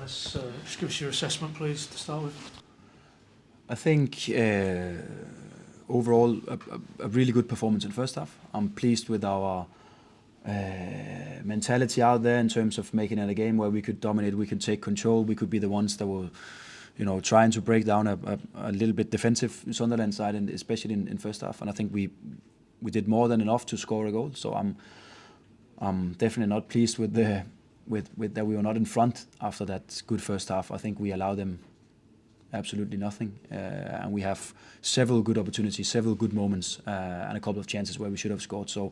Johannes, just give us your assessment, please, to start with. I think overall a really good performance in first half. I'm pleased with our mentality out there in terms of making it a game where we could dominate, we could take control, we could be the ones that were, trying to break down a little bit defensive Sunderland side, and especially in first half. And I think we did more than enough to score a goal. So I'm definitely not pleased with that we were not in front after that good first half. I think we allowed them absolutely nothing, and we have several good opportunities, several good moments, and a couple of chances where we should have scored. So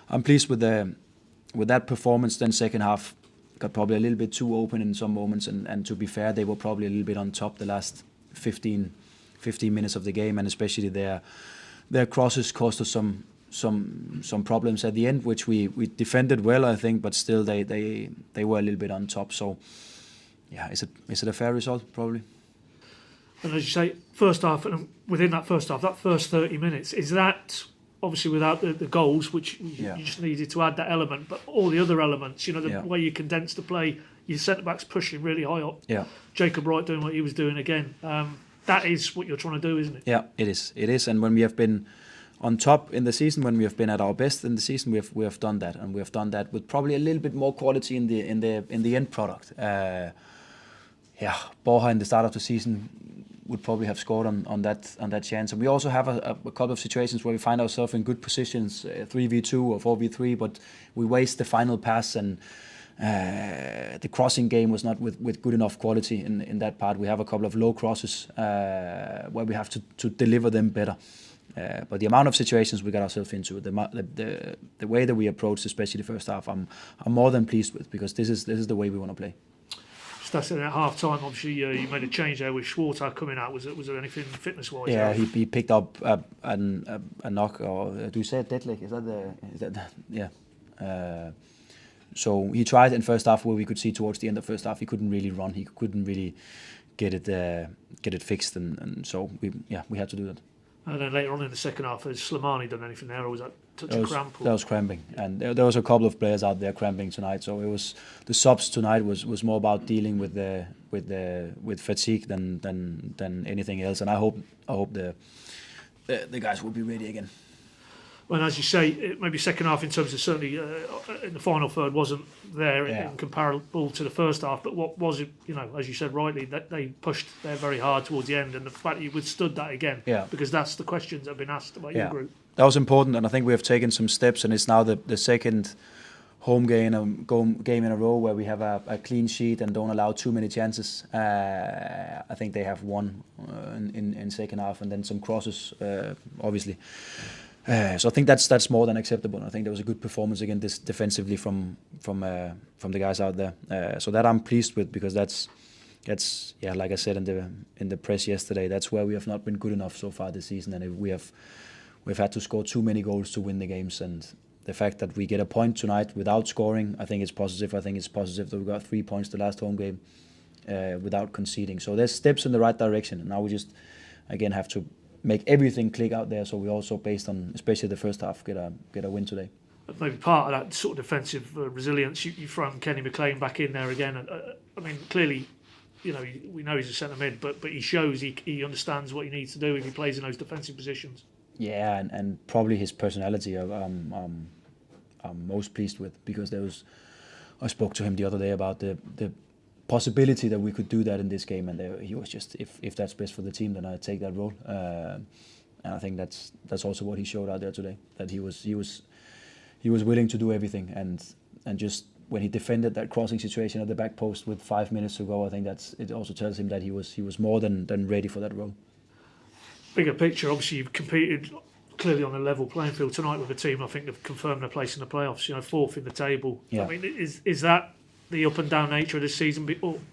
I'm pleased with that performance. Then second half got probably a little bit too open in some moments, and to be fair, they were probably a little bit on top the last 15 minutes of the game, and especially their crosses caused us some problems at the end, which we defended well, I think, but still they were a little bit on top. So yeah, is it a fair result? Probably. And as you say, first half, and within that first half, that first 30 minutes, is that obviously without the goals, which you just needed to add that element, but all the other elements, the way you condense the play, your centre-backs pushing really high up, Jacob Wright doing what he was doing again, that is what you're trying to do, isn't it? Yeah, it is. And when we have been on top in the season, when we have been at our best in the season, we have done that, and we have done that with probably a little bit more quality in the end product. Borja in the start of the season would probably have scored on that chance. And we also have a couple of situations where we find ourselves in good positions, 3v2 or 4v3, but we waste the final pass, and the crossing game was not with good enough quality in that part. We have a couple of low crosses where we have to deliver them better. But the amount of situations we got ourselves into, the way that we approached, especially the first half, I'm more than pleased with, because this is the way we want to play. That's at half time. Obviously, you made a change there with Schwarzer coming out. Was there anything fitness wise? Yeah, he picked up a knock, or do you say a dead leg? Is that yeah? So he tried in first half, where we could see towards the end of first half he couldn't really run. He couldn't really get it fixed, and so we had to do that. And then later on in the second half, has Slimani done anything there, or was that touch of cramp? That was cramping, and there was a couple of players out there cramping tonight. So it was the subs tonight was more about dealing with fatigue than anything else. And I hope the guys will be ready again. Well, as you say, maybe second half in terms of certainly in the final third wasn't there in comparable to the first half. But what was it? As you said rightly, that they pushed there very hard towards the end, and the fact that you withstood that again, because that's the questions that have been asked about your group. That was important, and I think we have taken some steps, and it's now the second home game in a row where we have a clean sheet and don't allow too many chances. I think they have one in second half, and then some crosses, obviously. So I think that's more than acceptable. I think there was a good performance again defensively from the guys out there. So that I'm pleased with, because that's like I said in the press yesterday, that's where we have not been good enough so far this season, and we've had to score too many goals to win the games. And the fact that we get a point tonight without scoring, I think it's positive. I think it's positive that we got 3 points the last home game without conceding. So there's steps in the right direction, and now we just again have to make everything click out there, so we also, based on especially the first half, get a win today. Maybe part of that sort of defensive resilience, you throw Kenny McLean back in there again. I mean, clearly, we know he's a centre mid, but he shows he understands what he needs to do if he plays in those defensive positions. Yeah, and probably his personality I'm most pleased with, because I spoke to him the other day about the possibility that we could do that in this game, and he was just, if that's best for the team, then I'd take that role. And I think that's also what he showed out there today, that he was willing to do everything, and just when he defended that crossing situation at the back post with 5 minutes to go, I think it also tells him that he was more than ready for that role. Bigger picture, obviously you've competed clearly on a level playing field tonight with a team I think have confirmed their place in the playoffs. Fourth in the table. Yeah. I mean, is that the up and down nature of this season,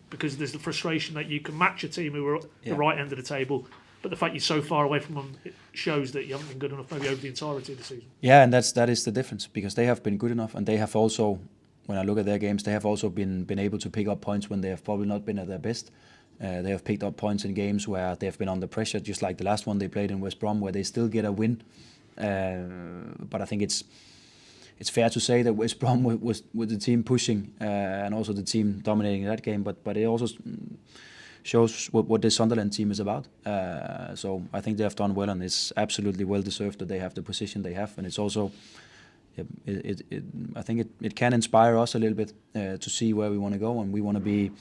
because there's the frustration that you can match a team who are at the right end of the table, but the fact you're so far away from them, it shows that you haven't been good enough maybe over the entirety of the season. Yeah, and that is the difference, because they have been good enough, and they have also, when I look at their games, they have also been able to pick up points when they have probably not been at their best. They have picked up points in games where they have been under pressure, just like the last one they played in West Brom, where they still get a win. But I think it's fair to say that West Brom was with the team pushing and also the team dominating that game, but it also shows what the Sunderland team is about. So I think they have done well, and it's absolutely well deserved that they have the position they have, and it's also. I think it can inspire us a little bit to see where we want to go, and we want to be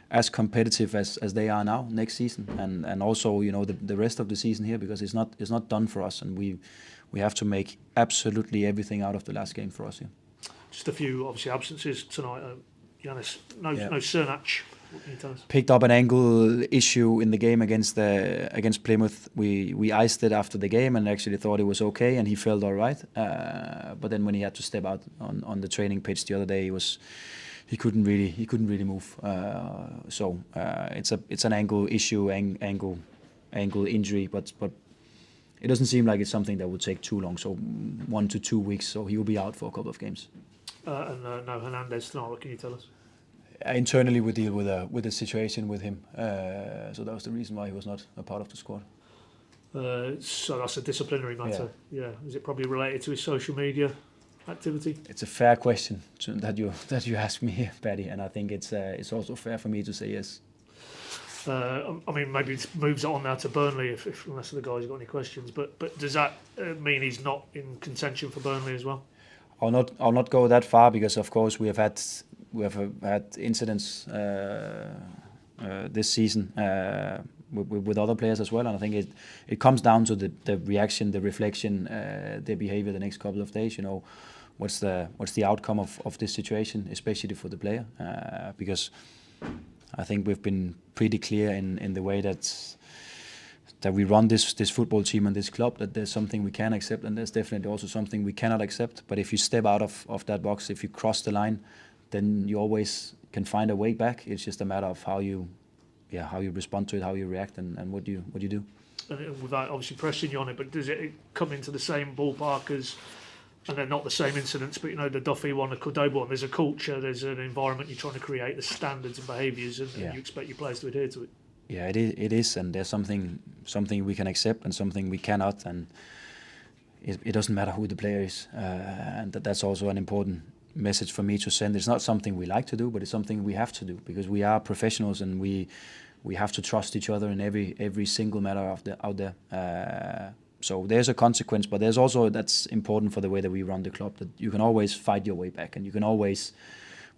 as competitive as they are now next season, and also the rest of the season here, because it's not done for us, and we have to make absolutely everything out of the last game for us here. Just a few obviously absences tonight. Johannes, no Cernach. What can you tell us? Picked up an ankle issue in the game against Plymouth. We iced it after the game and actually thought it was okay, and he felt all right. But then when he had to step out on the training pitch the other day, he couldn't really move. So it's an ankle issue, ankle injury, but it doesn't seem like it's something that would take too long. So 1 to 2 weeks. So he will be out for a couple of games. And no Hernandez tonight. What can you tell us? Internally, we deal with the situation with him, so that was the reason why he was not a part of the squad. So that's a disciplinary matter. Yeah. Is it probably related to his social media activity? It's a fair question that you ask me here, Paddy, and I think it's also fair for me to say yes. I mean, maybe it moves on now to Burnley, if unless the guys got any questions. But does that mean he's not in contention for Burnley as well? I'll not go that far, because of course we have had incidents this season with other players as well, and I think it comes down to the reaction, the reflection, their behaviour the next couple of days. What's the outcome of this situation, especially for the player, because I think we've been pretty clear in the way that we run this football team and this club, that there's something we can accept, and there's definitely also something we cannot accept. But if you step out of that box, if you cross the line, then you always can find a way back. It's just a matter of how you respond to it, how you react, and what you do. And without obviously pressing you on it, but does it come into the same ballpark as, and they're not the same incidents, but the Duffy one, the Cordoba one, there's a culture, there's an environment you're trying to create, the standards and behaviours, and you expect your players to adhere to it. Yeah, it is, and there's something we can accept and something we cannot, and it doesn't matter who the player is, and that's also an important message for me to send. It's not something we like to do, but it's something we have to do, because we are professionals, and we have to trust each other in every single matter out there. So there's a consequence, but there's also, that's important for the way that we run the club, that you can always fight your way back, and you can always,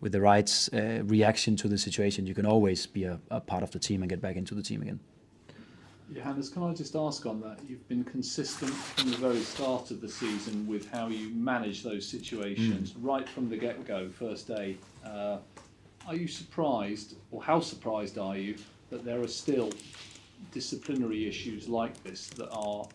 with the right reaction to the situation, you can always be a part of the team and get back into the team again. Johannes, can I just ask on that? You've been consistent from the very start of the season with how you manage those situations, right from the get-go, first day. Are you surprised, or how surprised are you, that there are still disciplinary issues like this that are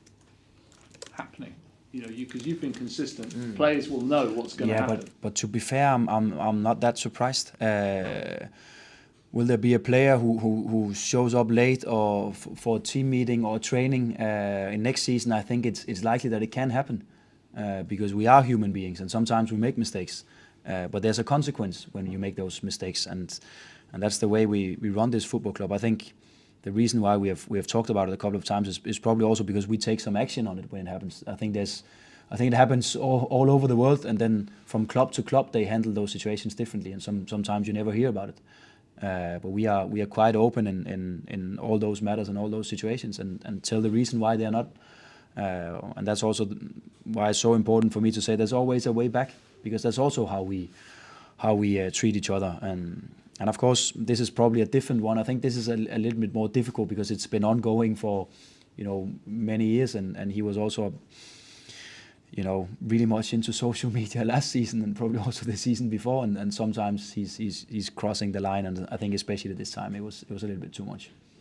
happening? Because you've been consistent, players will know what's going to happen. Yeah, but to be fair, I'm not that surprised. Will there be a player who shows up late or for a team meeting or training in next season? I think it's likely that it can happen, because we are human beings, and sometimes we make mistakes. But there's a consequence when you make those mistakes, and that's the way we run this football club. I think the reason why we have talked about it a couple of times is probably also because we take some action on it when it happens. I think it happens all over the world, and then from club to club they handle those situations differently, and sometimes you never hear about it. But we are quite open in all those matters and all those situations, and tell the reason why they are not. And that's also why it's so important for me to say there's always a way back, because that's also how we treat each other. And of course, this is probably a different one. I think this is a little bit more difficult because it's been ongoing for many years, and he was also really much into social media last season, and probably also the season before, and sometimes he's crossing the line, and I think especially this time it was a little bit too much.